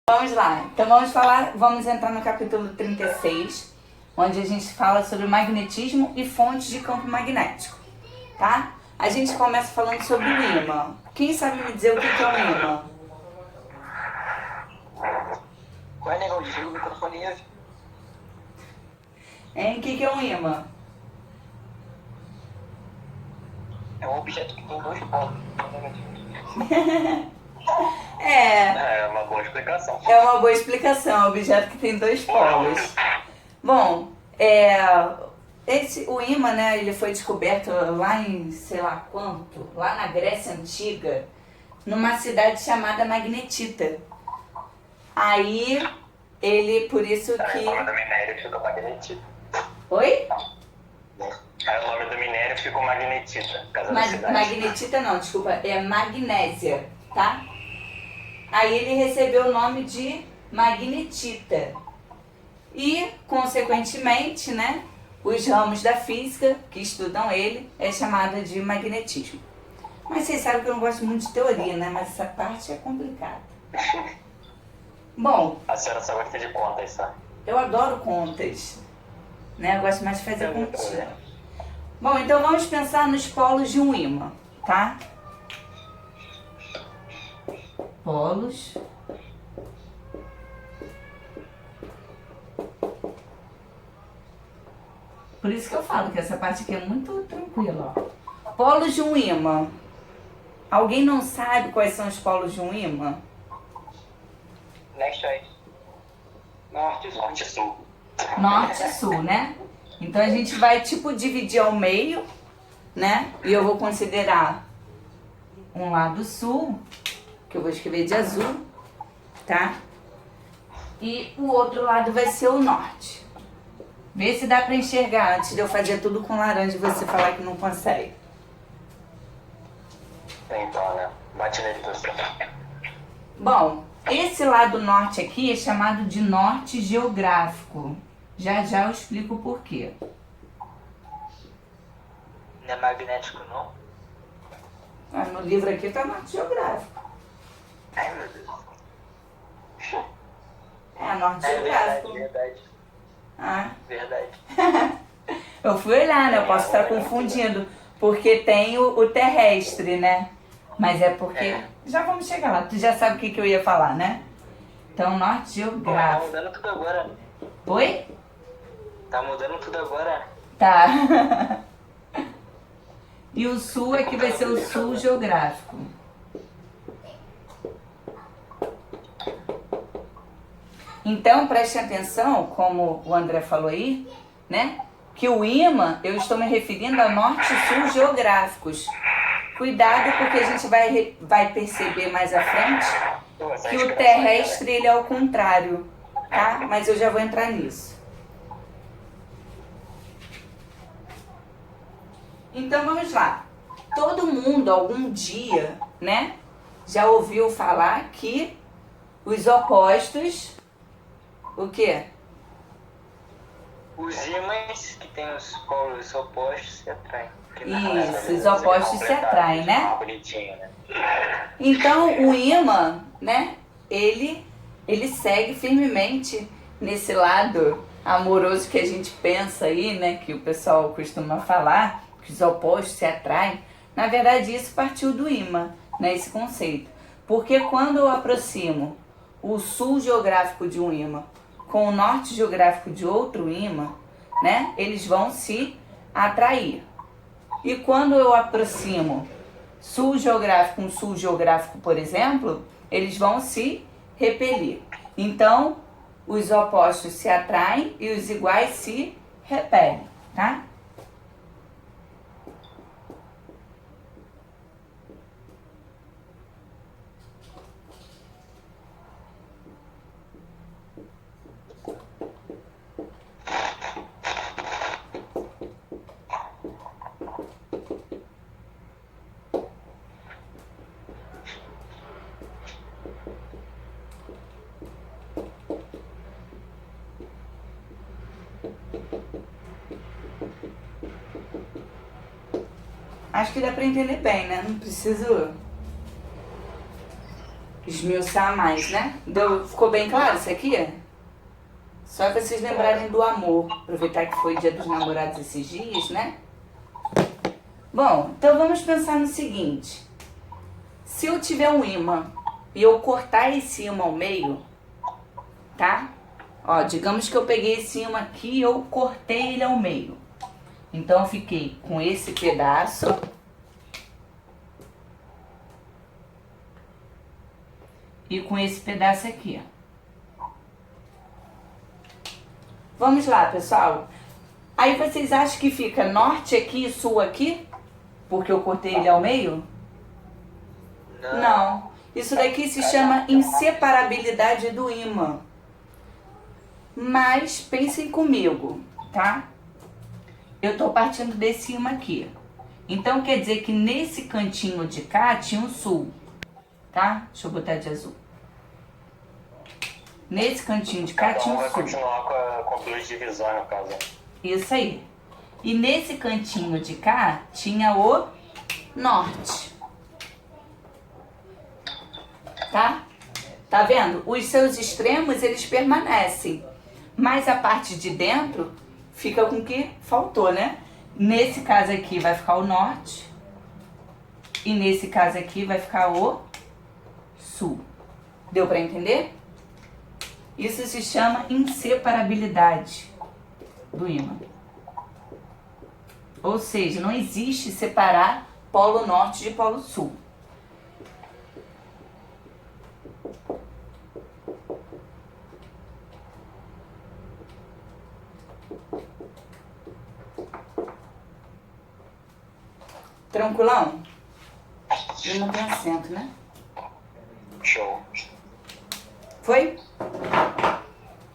Vamos lá. Então vamos entrar no capítulo 36, onde a gente fala sobre magnetismo e fontes de campo magnético, tá? A gente começa falando sobre o ímã. Quem sabe me dizer o que é um ímã? Vai, negão, desliga o microfone aí. Hein? O que é um ímã? É um objeto que tem dois polos. É É uma boa explicação. É uma boa explicação, objeto que tem dois polos. Bom, o ímã, né, ele foi descoberto lá em, sei lá quanto, lá na Grécia Antiga, numa cidade chamada Magnetita. Aí, por isso É o que... nome do minério que ficou magnetita. Oi? É o nome do minério que ficou magnetita, por causa da cidade. Magnetita não, desculpa, é magnésia, tá? Aí ele recebeu o nome de magnetita. E, consequentemente, né, os ramos da física que estudam ele é chamada de magnetismo. Mas vocês sabem que eu não gosto muito de teoria, né? Mas essa parte é complicada. Bom, A senhora só gosta de contas, só. eu adoro contas, né? Eu gosto mais de fazer continha. Bom, então vamos pensar nos polos de um ímã, tá? Polos. Por isso que eu falo que essa parte aqui é muito tranquila, ó. Polos de um ímã. Alguém não sabe quais são os polos de um ímã? Leste, oeste. Norte e sul. Norte e sul. Norte e sul, né? Então a gente vai tipo dividir ao meio, né? E eu vou considerar um lado sul, que eu vou escrever de azul, tá? E o outro lado vai ser o norte. Vê se dá pra enxergar antes de eu fazer tudo com laranja e você falar que não consegue. Então, né? Bate nele pra você. Bom, esse lado norte aqui é chamado de norte geográfico. Já já eu explico o porquê. Não é magnético, não? Ah, no livro aqui tá norte geográfico. Ai, meu Deus. É, norte É geográfico. verdade. Ah. Verdade. Eu fui olhar, né? Eu posso estar confundindo. Porque tem o terrestre, né? Mas é porque... É. Já vamos chegar lá. Tu já sabe o que eu ia falar, né? Então, norte Pô, tá geográfico. mudando tudo agora. Oi? Tá mudando tudo agora. Tá. E o sul aqui vai ser o sul geográfico. Então, preste atenção, como o André falou aí, né? Que o ímã, eu estou me referindo a norte e sul geográficos. Cuidado, porque a gente vai perceber mais à frente que o terrestre ele é o contrário, tá? Mas eu já vou entrar nisso. Então vamos lá. Todo mundo algum dia, né, já ouviu falar que os opostos, o quê? Os ímãs que tem os polos opostos se atraem. Isso, os opostos se atraem, né? Bonitinho, né? Então o ímã, né, ele segue firmemente nesse lado amoroso que a gente pensa aí, né, que o pessoal costuma falar, que os opostos se atraem. Na verdade, isso partiu do ímã, né, esse conceito. Porque quando eu aproximo o sul geográfico de um ímã com o norte geográfico de outro ímã, né, eles vão se atrair. E quando eu aproximo sul geográfico com sul geográfico, por exemplo, eles vão se repelir. Então, os opostos se atraem e os iguais se repelem, tá? Acho que dá pra entender bem, né? Não preciso esmiuçar mais, né? Ficou bem claro isso aqui? Só pra vocês lembrarem do amor. Aproveitar que foi dia dos namorados esses dias, né? Bom, então vamos pensar no seguinte. Se eu tiver um ímã e eu cortar esse ímã ao meio, tá? Ó, digamos que eu peguei esse ímã aqui e eu cortei ele ao meio. Então eu fiquei com esse pedaço e com esse pedaço aqui. Vamos lá, pessoal. Aí vocês acham que fica norte aqui e sul aqui? Porque eu cortei ele ao meio? Não. Isso daqui se chama inseparabilidade do ímã. Mas pensem comigo, tá? Eu tô partindo desse ímã aqui. Então quer dizer que nesse cantinho de cá tinha um sul, tá? Deixa eu botar de azul. Nesse cantinho de cá tinha um sul. Vai continuar com duas divisões, no caso. Isso aí. E nesse cantinho de cá tinha o norte. Tá? Tá vendo? Os seus extremos, eles permanecem. Mas a parte de dentro fica com o que faltou, né? Nesse caso aqui vai ficar o norte. E nesse caso aqui vai ficar o sul. Deu pra entender? Isso se chama inseparabilidade do ímã. Ou seja, não existe separar polo norte de polo sul. Tranquilão? Eu não tenho acento, né? Show. Foi?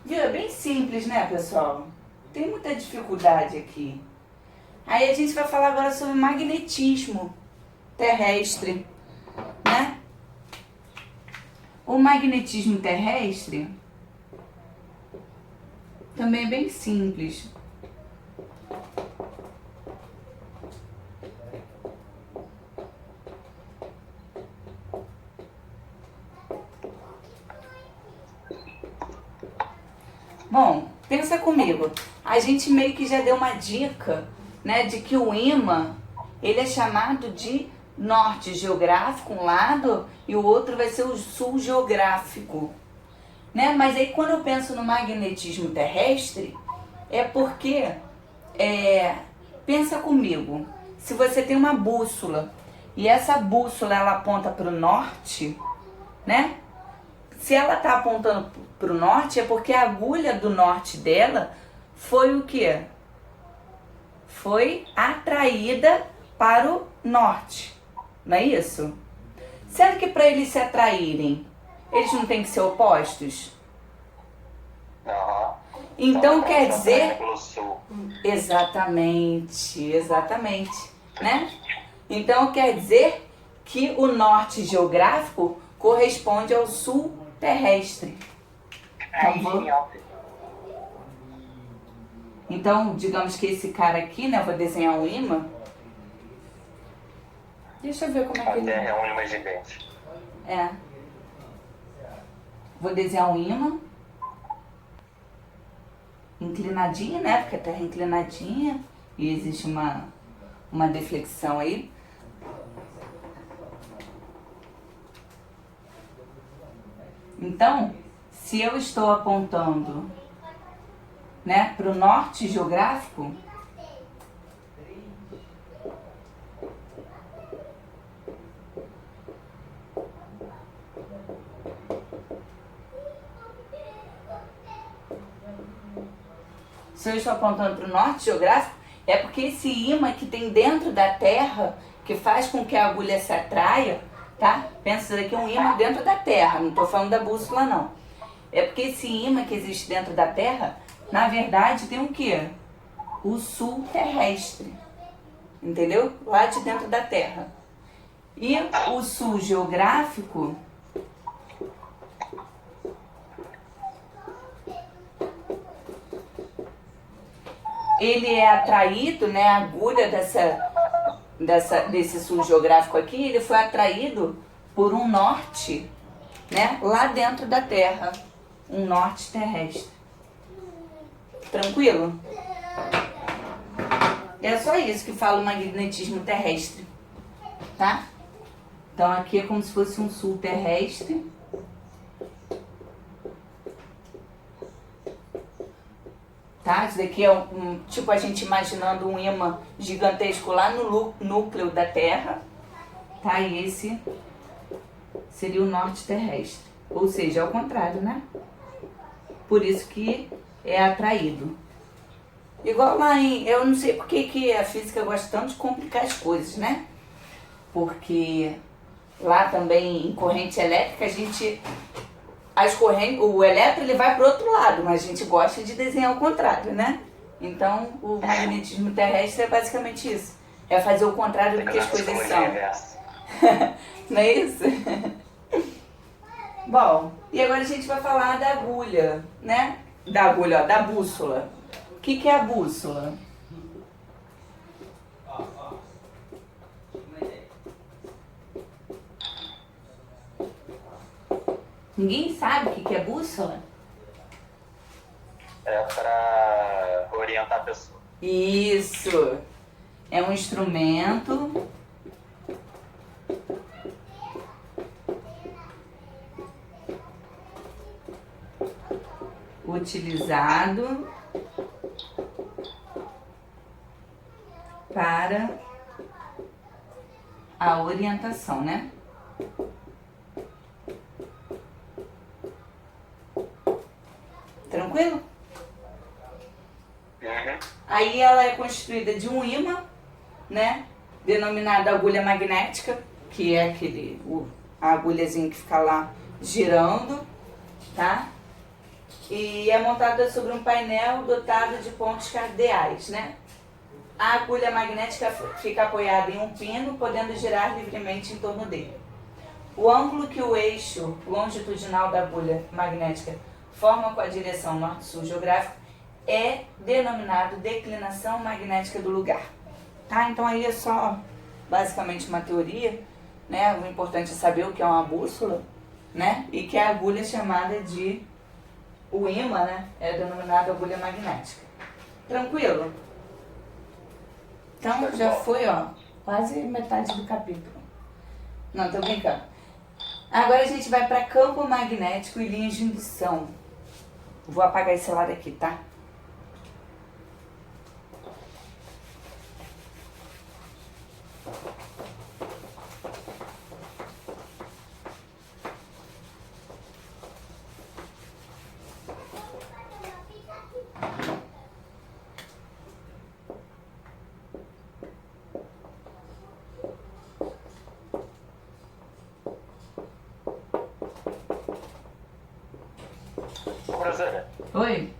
Viu? É bem simples, né, pessoal? Tem muita dificuldade aqui. Aí a gente vai falar agora sobre magnetismo terrestre, né? O magnetismo terrestre também é bem simples. Bom, pensa comigo. A gente meio que já deu uma dica, né, de que o ímã, ele é chamado de norte geográfico, um lado, e o outro vai ser o sul geográfico, né? Mas aí quando eu penso no magnetismo terrestre, é porque, pensa comigo, se você tem uma bússola, e essa bússola ela aponta para o norte, né? Se ela está apontando para o norte, é porque a agulha do norte dela foi o quê? Foi atraída para o norte, não é isso? Sendo que para eles se atraírem, eles não têm que ser opostos? Então quer dizer... Exatamente, né? Então quer dizer que o norte geográfico corresponde ao sul terrestre. Então, digamos que esse cara aqui, né, eu vou desenhar um ímã. Deixa eu ver como é que ele... É um ímã gigante. Vou desenhar um ímã. Inclinadinha, né, porque a Terra é inclinadinha. E existe uma deflexão aí. Então, se eu estou apontando, né, para o norte geográfico, se eu estou apontando para o norte geográfico, é porque esse ímã que tem dentro da Terra, que faz com que a agulha se atraia, tá? Pensa daqui um ímã dentro da Terra, não estou falando da bússola não. É porque esse ímã que existe dentro da Terra, na verdade tem o quê? O sul terrestre, entendeu? Lá de dentro da Terra. E o sul geográfico ele é atraído, né, a agulha desse sul geográfico aqui, ele foi atraído por um norte né? Lá dentro da Terra, um norte terrestre. Tranquilo? É só isso que fala o magnetismo terrestre, tá? Então aqui é como se fosse um sul terrestre. Tá? Isso daqui é tipo a gente imaginando um ímã gigantesco lá no núcleo da Terra, tá? E esse seria o norte terrestre, ou seja, ao contrário, né? Por isso que é atraído. Igual lá eu não sei porque que a física gosta tanto de complicar as coisas, né? Porque lá também em corrente elétrica o elétron ele vai para o outro lado, mas a gente gosta de desenhar ao contrário, né? Então, o magnetismo terrestre é basicamente isso. É fazer o contrário do que as coisas são. Não é isso? Bom, e agora a gente vai falar da agulha, né? Da agulha, ó, da bússola. O que é a bússola? Ninguém sabe o que é bússola? É para orientar a pessoa. Isso! É um instrumento utilizado para a orientação, né? Tranquilo? Uhum. Aí ela é constituída de um ímã, né? Denominada agulha magnética, que é a agulhazinha que fica lá girando, tá? E é montada sobre um painel dotado de pontos cardeais, né? A agulha magnética fica apoiada em um pino, podendo girar livremente em torno dele. O ângulo que o eixo longitudinal da agulha magnética forma com a direção norte-sul geográfico é denominado declinação magnética do lugar. Tá? Então aí é só basicamente uma teoria, né? O importante é saber o que é uma bússola, né? E que a agulha é chamada de o ímã, né? É denominado agulha magnética. Tranquilo? Então já foi, ó, quase metade do capítulo. Não, tô brincando. Agora a gente vai para campo magnético e linhas de indução. Vou apagar esse lado aqui, tá? Professora, Oi?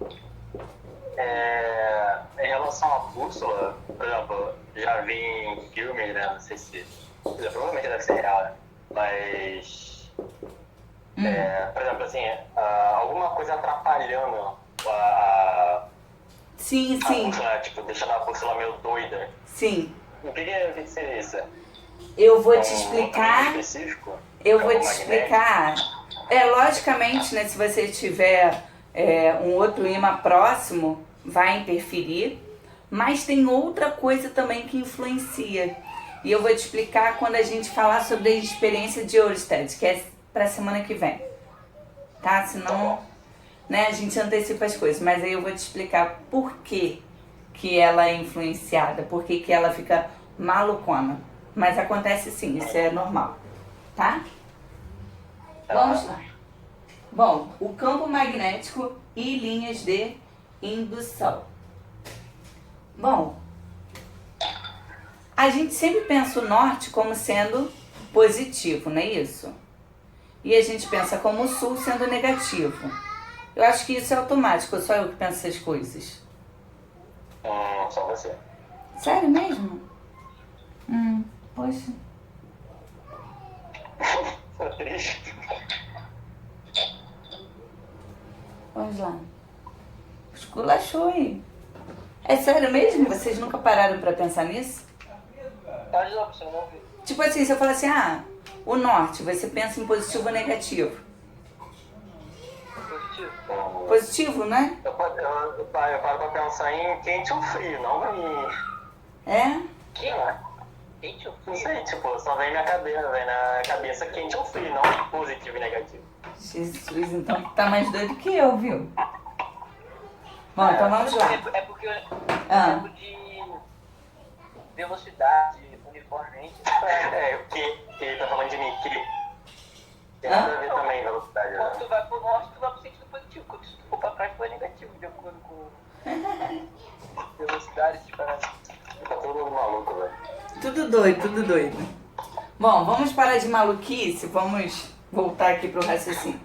em relação à bússola, por exemplo, já vi em filmes, né? Não sei se. Provavelmente deve ser real, né? Mas. Por exemplo, assim, alguma coisa atrapalhando Sim, a sim, bússola, tipo, deixando a bússola meio doida. sim. O que seria isso? Eu vou te Um explicar. movimento específico? Eu vou te Campo magnético? explicar. Logicamente, né, se você tiver um outro ímã próximo, vai interferir, mas tem outra coisa também que influencia. E eu vou te explicar quando a gente falar sobre a experiência de Ørsted, que é para semana que vem. Tá? Senão, né, a gente antecipa as coisas, mas aí eu vou te explicar por que ela é influenciada, por que ela fica malucona. Mas acontece sim, isso é normal, tá? Vamos lá. Bom, o campo magnético e linhas de indução. Bom, a gente sempre pensa o norte como sendo positivo, não é isso? E a gente pensa como o sul sendo negativo. Eu acho que isso é automático, só eu que penso essas coisas. Só você. Sério mesmo? Poxa. Tô triste. Vamos lá. Esculachou aí. É sério mesmo? Vocês nunca pararam pra pensar nisso? Pode lá, você não ouviu. Tipo assim, se eu falar assim, o norte, você pensa em positivo ou negativo? Positivo. Positivo, né? Eu paro pra pensar em quente ou frio, não em... É? Que? É. Quente ou Não frio? sei, tipo, só vem na cabeça quente ou frio, não positivo e negativo. Jesus, então tu tá mais doido que eu, viu? Bom, então vamos lá. É porque eu Ah. lembro de velocidade, uniformemente. Que tá falando de mim, que tem nada a ver também, velocidade. Né? Quando tu vai pro norte, tu vai pro sentido positivo. Quando tu for pra trás, tu vai negativo, de acordo com velocidade, diferente. Tá todo mundo maluco, velho. Tudo doido, tudo doido. Bom, vamos parar de maluquice, vamos voltar aqui pro raciocínio.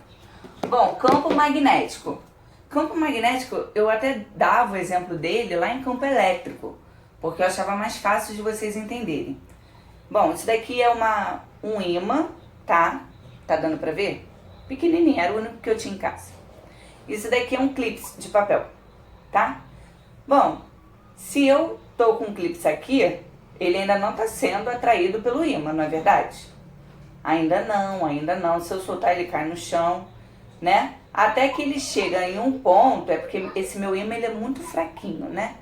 Bom, campo magnético. Campo magnético, eu até dava o exemplo dele lá em campo elétrico, porque eu achava mais fácil de vocês entenderem. Bom, isso daqui é um ímã, tá? Tá dando pra ver? Pequenininho, era o único que eu tinha em casa. Isso daqui é um clips de papel, tá? Bom, se eu tô com um clips aqui, ele ainda não tá sendo atraído pelo ímã, não é verdade? Ainda não. Se eu soltar, ele cai no chão, né? Até que ele chega em um ponto, é porque esse meu ímã ele é muito fraquinho, né?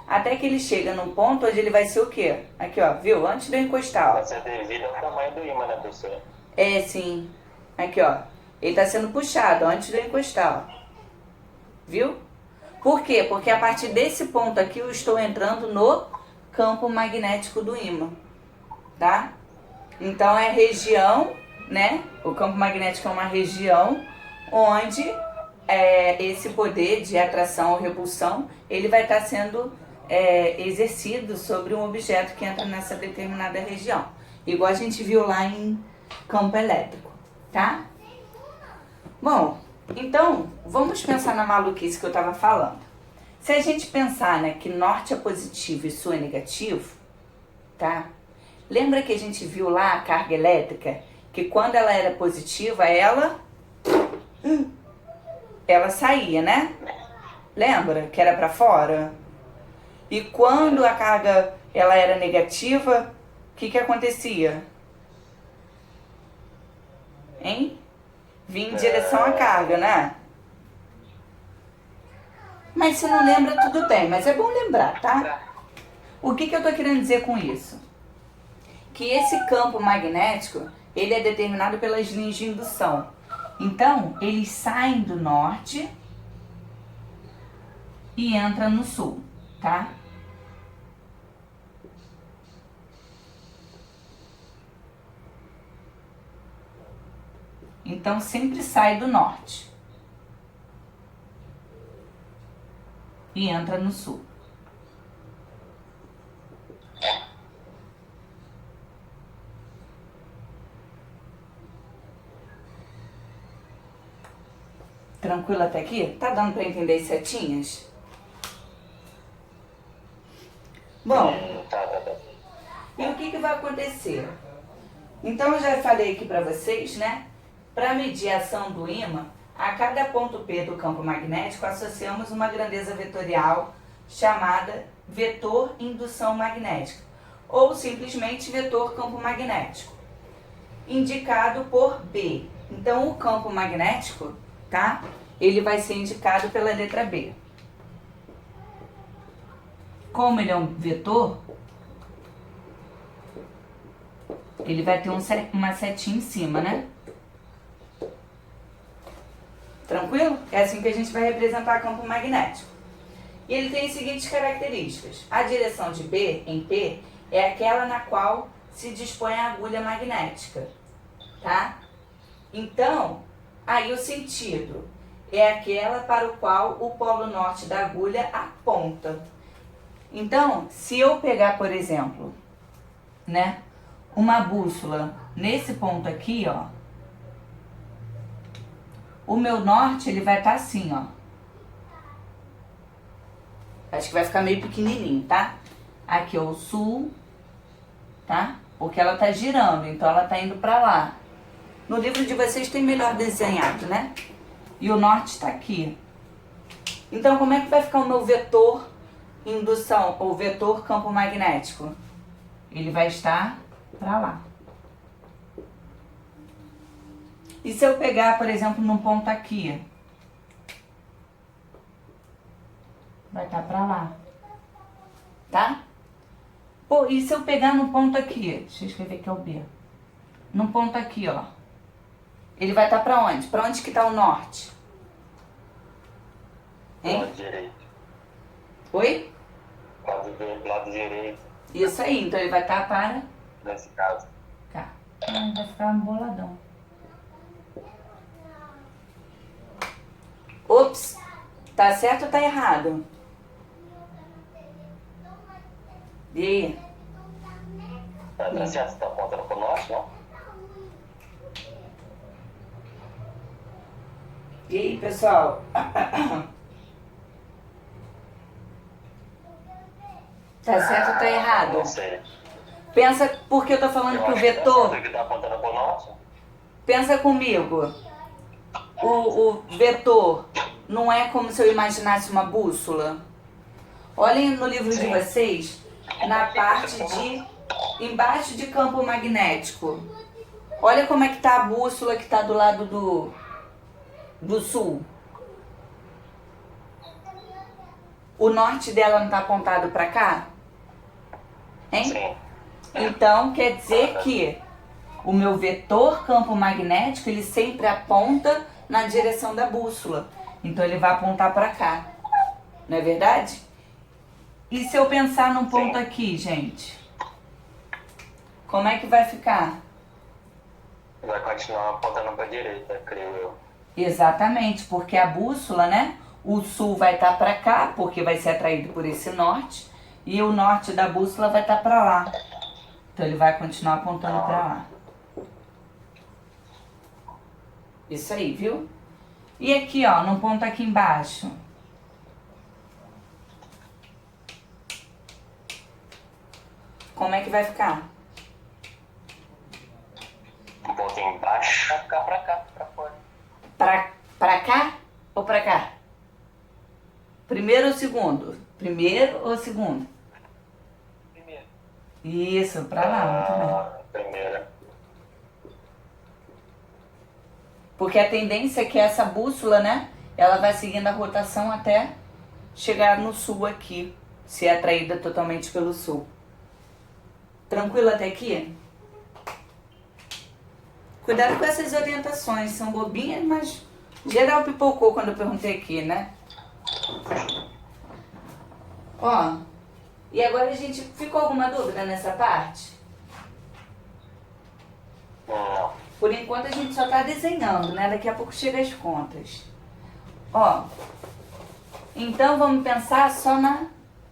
Até que ele chega num ponto onde ele vai ser o quê? Aqui, ó, viu? Antes de eu encostar, ó. Vai ser devido ao tamanho do ímã, né, professora? É, sim. Aqui, ó. Ele tá sendo puxado antes de eu encostar, ó. Viu? Por quê? Porque a partir desse ponto aqui eu estou entrando no campo magnético do ímã, tá? Então é região, né? O campo magnético é uma região onde esse poder de atração ou repulsão, ele vai estar sendo exercido sobre um objeto que entra nessa determinada região. Igual a gente viu lá em campo elétrico, tá? Bom, então vamos pensar na maluquice que eu estava falando. Se a gente pensar, né, que norte é positivo e sul é negativo, tá? Lembra que a gente viu lá a carga elétrica? Que quando ela era positiva, ela saía, né? Lembra que era para fora? E quando a carga ela era negativa, o que acontecia? Hein? Vinha em direção à carga, né? Mas se não lembra, tudo bem. Mas é bom lembrar, tá? O que eu tô querendo dizer com isso? Que esse campo magnético, ele é determinado pelas linhas de indução. Então, eles saem do norte e entram no sul, tá? Então, sempre sai do norte e entra no sul. Tranquilo até aqui? Tá dando pra entender as setinhas? Bom, e o que vai acontecer? Então, eu já falei aqui pra vocês, né? Para medir a ação do ímã, a cada ponto P do campo magnético associamos uma grandeza vetorial chamada vetor indução magnética, ou simplesmente vetor campo magnético, indicado por B. Então, o campo magnético, tá? Ele vai ser indicado pela letra B. Como ele é um vetor, ele vai ter uma setinha em cima, né? Tranquilo? É assim que a gente vai representar campo magnético. E ele tem as seguintes características. A direção de B em P é aquela na qual se dispõe a agulha magnética, tá? Então, aí o sentido é aquela para o qual o polo norte da agulha aponta. Então, se eu pegar, por exemplo, né, uma bússola nesse ponto aqui, ó, o meu norte, ele vai estar assim, ó. Acho que vai ficar meio pequenininho, tá? Aqui, ó, o sul, tá? Porque ela tá girando, então ela tá indo pra lá. No livro de vocês tem melhor desenhado, né? E o norte tá aqui. Então, como é que vai ficar o meu vetor indução, ou vetor campo magnético? Ele vai estar pra lá. E se eu pegar, por exemplo, num ponto aqui, pra lá. Tá? Pô, e se eu pegar no ponto aqui? Deixa eu escrever que é o B. No ponto aqui, ó. Ele vai estar pra onde? Pra onde que tá o norte? Hein? Lado direito. Oi? Lado direito, Isso aí, então ele vai estar para nesse caso. cá. Vai ficar um boladão. Ops! Tá certo ou tá errado? E aí? Tá certo? Você tá apontando pro norte, não? E aí, pessoal? Tá certo ou tá errado? Não sei. Pensa, porque eu tô falando que o vetor... que tá apontando pro norte? Pensa comigo. O vetor não é como se eu imaginasse uma bússola? Olhem no livro de vocês, na parte de... embaixo de campo magnético. Olha como é que tá a bússola que tá do lado do sul. O norte dela não tá apontado pra cá? Hein? Sim. Então quer dizer que o meu vetor campo magnético ele sempre aponta na direção da bússola. Então ele vai apontar pra cá. Não é verdade? E se eu pensar num ponto aqui, gente? Como é que vai ficar? Vai continuar apontando pra direita, creio eu. Exatamente, porque a bússola, né? O sul vai estar para cá, porque vai ser atraído por esse norte, e o norte da bússola vai estar para lá. Então ele vai continuar apontando para lá. Isso aí, viu? E aqui, ó, no ponto aqui embaixo. Como é que vai ficar? Um ponto embaixo. Vai ficar pra cá, pra fora. Pra cá ou pra cá? Primeiro ou segundo? Primeiro ou segundo? Primeiro. Isso, pra lá, muito bem. Primeira. Porque a tendência é que essa bússola, né? Ela vai seguindo a rotação até chegar no sul aqui. Ser atraída totalmente pelo sul. Tranquilo até aqui? Cuidado com essas orientações. São bobinhas, mas geral pipocou quando eu perguntei aqui, né? Ó. E agora a gente... Ficou alguma dúvida nessa parte? Não. Por enquanto a gente só tá desenhando, né? Daqui a pouco chega as contas. Ó, então vamos pensar só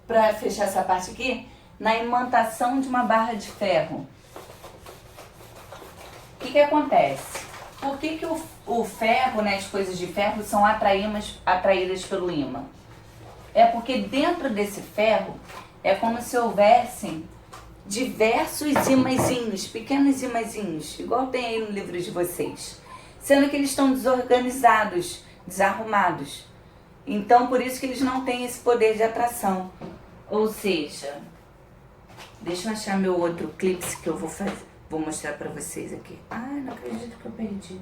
pra fechar essa parte aqui, na imantação de uma barra de ferro. O que acontece? Por que o ferro, né, as coisas de ferro são atraídas pelo ímã? É porque dentro desse ferro é como se houvessem diversos imãzinhos, pequenos imãzinhos, igual tem aí no livro de vocês, sendo que eles estão desorganizados, desarrumados. Então, por isso que eles não têm esse poder de atração. Ou seja, deixa eu achar meu outro clipe que eu vou mostrar pra vocês aqui. Ai, não acredito que eu perdi.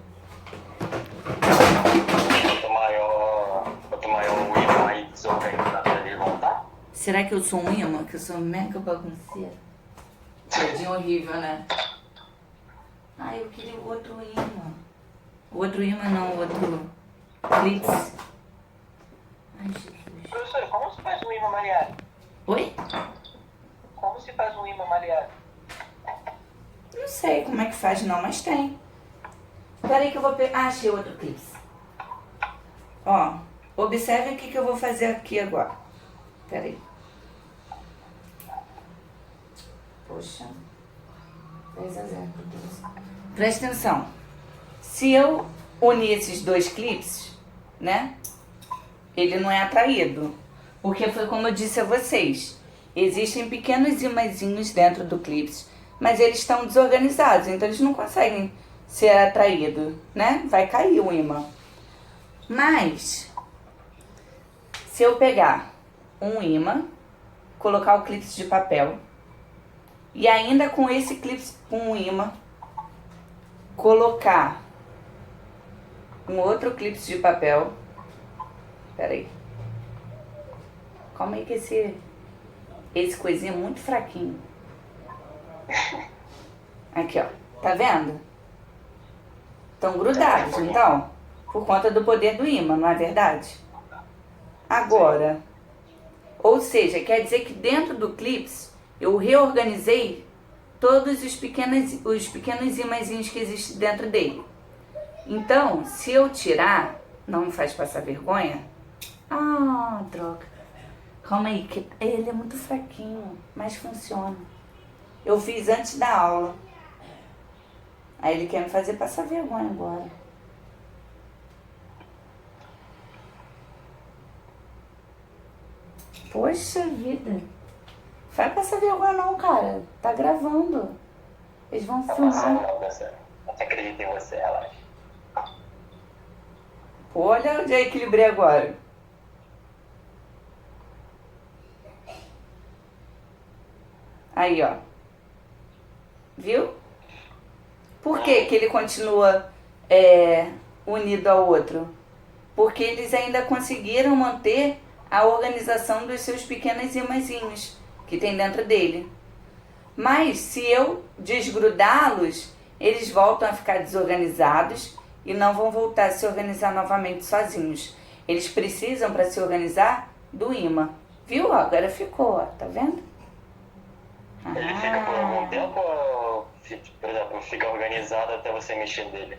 Quanto maior o ímã mais desorganizado eles vão estar. Será que eu sou um imã? Que eu sou mega bagunceira? Tadinho horrível, né? Ai, eu queria o outro imã. O outro imã não, o outro clipe. Ai, Jesus. Professor, como se faz um imã maleável? Oi? Como se faz um imã maleável? Não sei como é que faz não, mas tem. Peraí que eu vou pegar... Ah, achei outro clipe. Ó, observe o que eu vou fazer aqui agora. Peraí. Poxa. 10-0. Presta atenção. Se eu unir esses dois clipes, né? Ele não é atraído. Porque foi como eu disse a vocês. Existem pequenos imãzinhos dentro do clipe, mas eles estão desorganizados, então eles não conseguem ser atraídos, né? Vai cair o ímã. Mas, se eu pegar um ímã, colocar o clipe de papel, e ainda com esse clipe com um ímã, colocar um outro clipe de papel, peraí, Calma aí que esse coisinho é muito fraquinho. Aqui, ó. Tá vendo? Estão grudados, então. Por conta do poder do ímã, não é verdade? Agora, ou seja, quer dizer que dentro do clips eu reorganizei todos os pequenos imãzinhos que existem dentro dele. Então, se eu tirar, não me faz passar vergonha. Ah, droga. Calma aí, que ele é muito fraquinho, mas funciona. Eu fiz antes da aula. Aí ele quer me fazer passar vergonha agora. Poxa vida. Vai passar vergonha não, cara. Tá gravando. Eles vão Tá passando, filmar. não, você acredita em você, relaxa. Olha onde eu equilibrei agora. Aí, ó. Viu? Por que que ele continua unido ao outro? Porque eles ainda conseguiram manter a organização dos seus pequenos imãzinhos que tem dentro dele. Mas se eu desgrudá-los, eles voltam a ficar desorganizados e não vão voltar a se organizar novamente sozinhos. Eles precisam, para se organizar, do imã. Viu? Agora ficou, ó. Tá vendo? Ele fica por algum tempo ou, por exemplo, fica organizado até você mexer nele?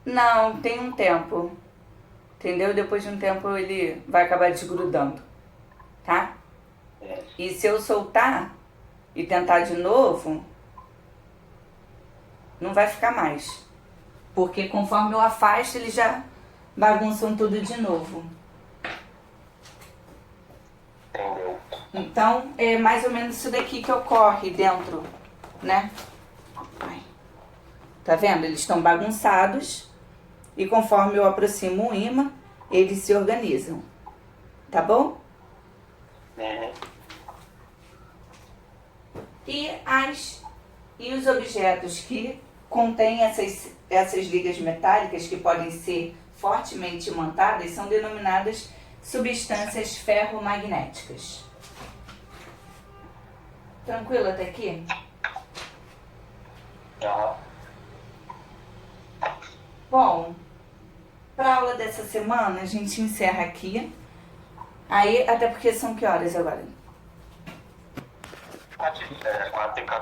Não, tem um tempo. Entendeu? Depois de um tempo ele vai acabar desgrudando. Tá? E se eu soltar e tentar de novo, não vai ficar mais. Porque conforme eu afasto, eles já bagunçam tudo de novo. Entendeu? Então, é mais ou menos isso daqui que ocorre dentro, né? Ai. Tá vendo? Eles estão bagunçados e conforme eu aproximo o imã, eles se organizam. Tá bom? Uhum. E os objetos que contêm essas ligas metálicas que podem ser fortemente imantadas são denominadas substâncias ferromagnéticas. Tranquilo até aqui? Aham. Bom, para a aula dessa semana a gente encerra aqui. Aí, até porque são que horas agora? 4h14.